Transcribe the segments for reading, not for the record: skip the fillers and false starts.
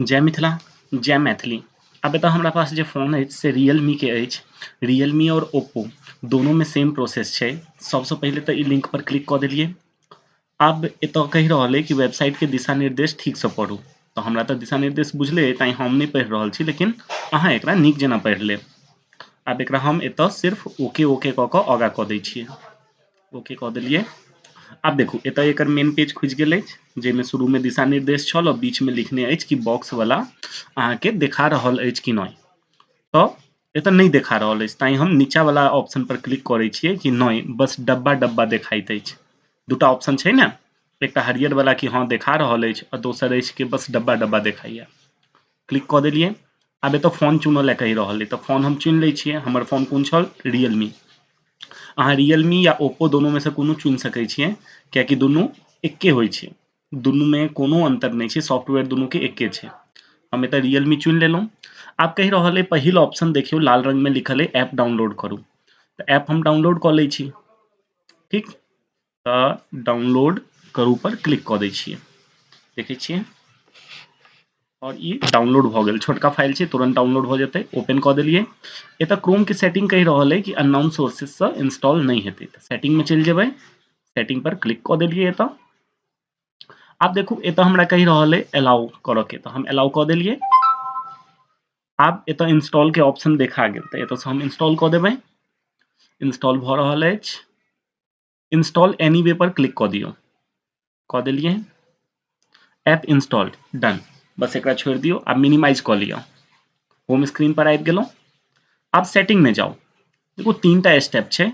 जय मिथिला, जय मैथिली। अब एतऽ हमरा पास जे फ़ोन अछि से रियलमी के अछि। रियलमी और ओप्पो दोनों में सेम प्रोसेस छै। सबसँ पहिले तऽ ई लिंक पर क्लिक कऽ देलियै। अब एतऽ कहि रहल अइ कि वेबसाइट के दिशा निर्देश ठीक से पढ़ू। तऽ हमरा तऽ दिशा निर्देश बुझले अइ, ताहि हम नहि पढ़ि रहल छी, लेकिन अहाँ एकरा नीक जेना पढ़ि लेब। आब एकरा हम एतऽ सिर्फ ओके ओके कऽ कऽ आगाँ कऽ दै छियै। ओके कऽ देलियै। आब देखू एतऽ एकर मेन पेज खुजि गेल अछि, जाहिमे शुरूमे दिशा निर्देश छल और बीचमे लिखने अछि कि बॉक्स वाला अहाँके देखा रहल अछि कि नहि। तऽ एतऽ नहीं देखा रहल अछि, ताहि हम नीचा वाला ऑप्शन पर क्लिक करै छियै कि नहीं, बस डब्बा डब्बा देखाइत अछि। दूटा ऑप्शन छै ने, एकटा हरियर वाला कि हाँ देखा रहल अछि और दोसर अछि कि बस डब्बा डब्बा देखाइए। क्लिक कऽ देलियै। आब एतऽ फोन चुनऽ लए कहि रहल अइ, तऽ फोन हम चुनि लै छियै। हमर फोन कोन छल? रियलमी। अहाँ रियलमी या ओप्पो दोनों में से कोनो चुनि सकै छियै, कियाकि दुनू एके होइ छै। दुनू में कोनो अंतर नहीं छै, सॉफ्टवेयर दुनू के एके छै। हम एतऽ रियलमी चुनि लेलहुँ। आब कहि रहल अइ पहिल ऑप्शन देखियौ लाल रंग में लिखल अइ ऐप डाउनलोड करू। तऽ ऐप हम डाउनलोड कऽ लै छी। ठीक, तऽ डाउनलोड करू पर क्लिक कऽ दै छियै। देखै छियै और ई डाउनलोड भऽ गेल। छोटका फाइल छै, तुरंत डाउनलोड भऽ जेतै। ओपन कऽ देलियै। एतऽ क्रोम के सेटिंग कहि रहल अइ कि अननोन सोर्सेज से इंस्टॉल नहीं हेतै। तऽ सेटिंग में चलि जेबै। सेटिंग पर क्लिक कऽ देलियै एतऽ। आब देखू एतऽ हमरा कहि रहल अइ अलाउ करऽ के, तऽ हम अलाउ कऽ देलियै। आब एतऽ इंस्टॉल के ऑप्शन देखा गेल, तऽ एतऽ से हम इंस्टॉल कऽ देबै। इंस्टॉल भऽ रहल अछि। इंस्टॉल एनीवे पर क्लिक कऽ दियौ। कऽ देलियै। App installed, done. बस एकरा छोड़ि दियौ। आब मिनिमाइज कऽ लिअ। होम स्क्रीन पर आबि गेलहुँ। आब सेटिंग में जाउ। देखो 3टा स्टेप छै।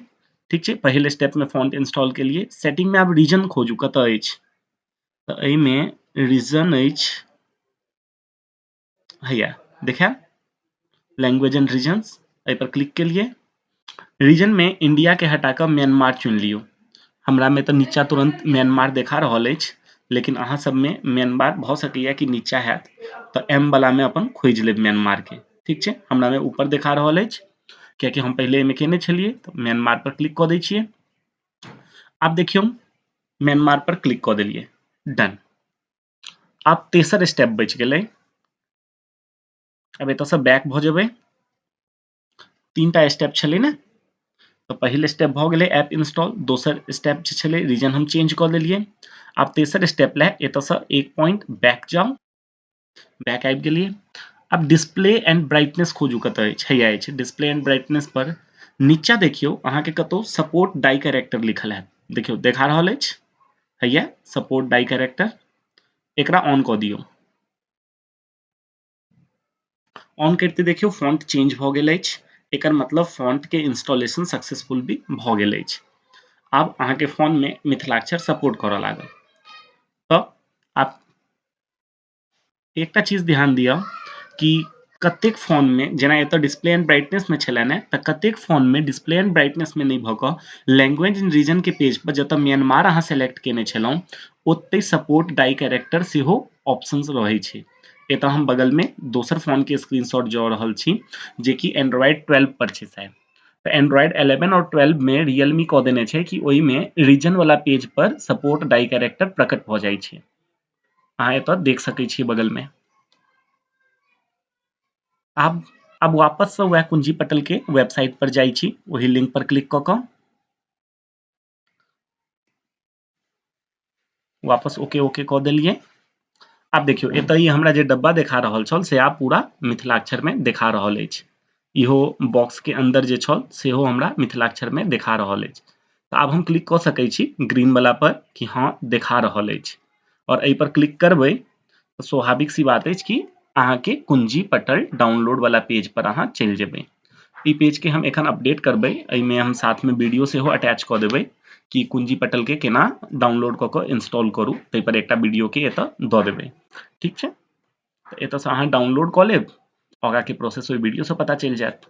ठीक छै, पहिल स्टेप में फॉन्ट इंस्टॉल के लिए। सेटिंग में आब रीजन खोजू कतऽ अछि। तऽ एहिमे रीजन अछि हैया देखाएल, लैंग्वेज एंड रीजन्स। एहि पर क्लिक केलिए। रीजन में इंडिया के हटा कऽ म्यांमार चुनि लियौ। हमरा में तऽ नीचा तुरंत म्यांमार देखा रहल अछि, लेकिन अहाँ सब में म्यांमार भऽ सकैया कि नीचा हैत, तऽ एम वाला में अपन खोजि लेब म्यांमार के। ठीक छै, हमरा में ऊपर देखा रहल अछि, कियाकि हम पहले एहिमे केने छलिए। तऽ म्यांमार पर क्लिक कऽ दै छियै। आब देखियौ म्यांमार पर क्लिक कऽ देलिए, डन। आब तेसर स्टेप बचि गेलै। अब एतऽ से बैक भऽ जेबै। 3टा स्टेप छलै ने, तो पहिल स्टेप भऽ गेलै ऐप इंस्टॉल। दोसर स्टेप जे छलै रीजन हम चेंज कऽ देलिए। आब तेसर स्टेप लए एतऽ से एक पॉइंट बैक जाउ। बैक आबि गेलिए। अब डिस्प्ले एंड ब्राइटनेस खोजू कतऽ अछि। हैया अछि डिस्प्ले एंड ब्राइटनेस पर। नीचा देखियौ अहाँके कतौ सपोर्ट डाई कैरेक्टर लिखल हैत। देखियौ देखा रहल अछि, हैया सपोर्ट डाई कैरेक्टर। एकरा ऑन कऽ दियौ। ऑन करते देखियौ फॉन्ट चेंज भऽ गेल अछि। एकर मतलब फॉन्ट के इंस्टॉलेशन सक्सेसफुल भी भऽ गेल अछि। आब अहाँके फोन में मिथिलाक्षर सपोर्ट करऽ लागल। तऽ आप एकटा चीज ध्यान दिअ कि कतेक फोन में, जेना एतऽ डिस्प्ले एंड ब्राइटनेस में छलै ने, तऽ कतेक फोन में डिस्प्ले एंड ब्राइटनेस में नहीं भऽ कऽ लैंग्वेज इन रीजन के पेज पर जतऽ म्यांमार अहाँ सेलेक्ट केने छलहुँ, ओतै सपोर्ट डाई कैरेक्टर सेहो ऑप्शंस रहै छै। एतऽ हम बगल में दोसर फोन के स्क्रीनशॉट दऽ रहल छी, जे कि एंड्रॉइड 12 पर छै शायद। तऽ एंड्रॉइड 11 और 12 में रियलमी कऽ देने छै कि ओहि में रीजन वाला पेज पर सपोर्ट डाई कैरेक्टर प्रकट भऽ जाइ छै। अहाँ एतऽ देख सकै छी बगल में। अब वापस से वह कुंजी पटल के वेबसाइट पर जाइ छी, वही लिंक पर क्लिक कऽ कऽ वापस ओके ओके कऽ देलिए। आब देखियौ एतऽ ई हमरा जे डब्बा देखा रहल छल से आब पूरा मिथिलाक्षर में देखा रहल अछि। इहो बॉक्स के अंदर जे छल सेहो हमरा मिथिलाक्षर में देखा रहल अछि। तऽ आब हम क्लिक कऽ सकै छी ग्रीन वाला पर कि हाँ देखा रहल अछि, और एहि पर क्लिक करबै तऽ स्वाभाविक सी बात अछि कि अहाँके कुंजी पटल डाउनलोड वाला पेज पर अहाँ चलि जेबै। ई पेज के हम एखन अपडेट करबै। एहिमे हम साथ में वीडियो सेहो अटैच कऽ देबै कि कुंजी पटल के केना डाउनलोड कऽ कऽ इंस्टॉल करू। ताहि पर एकटा वीडियो के एतऽ दऽ देबै। ठीक छै, तऽ एतऽ से अहाँ डाउनलोड कऽ लेब। आगाँ के प्रोसेस ओहि वीडियो से पता चलि जायत।